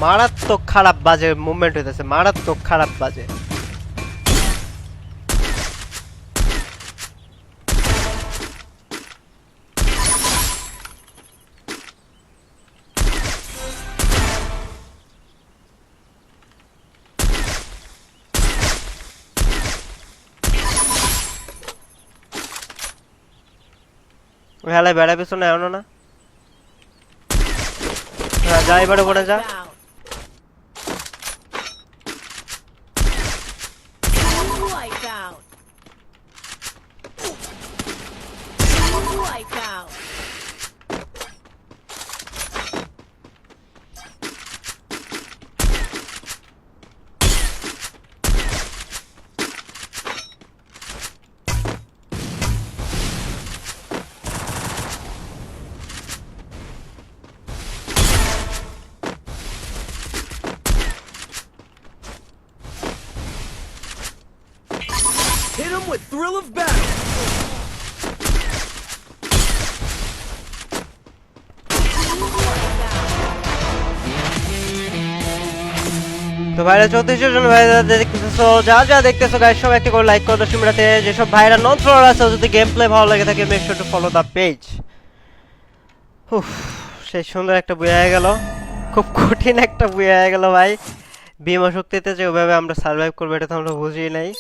মারাত্মক খারাপ বাজে মুভমেন্ট হইতেছে, মারাত্মক খারাপ বাজে। ওই হালাই বেড়া পিছনে এমন না, যা এবারে পড়ে যা। Hit him with thrill of battle. তো ভাইরা 34 জন ভাইরা দেখতেছো, যা দেখতেছো গাইস সব একটা করে লাইক করে দাও সিমরাতে। যেসব ভাইরা নন ফলোয়ার আছে যদি গেম প্লে ভালো লাগে থাকে make sure to follow the page. সেই সুন্দর একটা বুয়া হয়ে গেল, খুব কঠিন একটা বুয়া হয়ে গেল ভাই। বিমা শক্তিতে যে ওইভাবে আমরা সার্ভাইভ করবো এটা তো আমরা বুঝি নাই।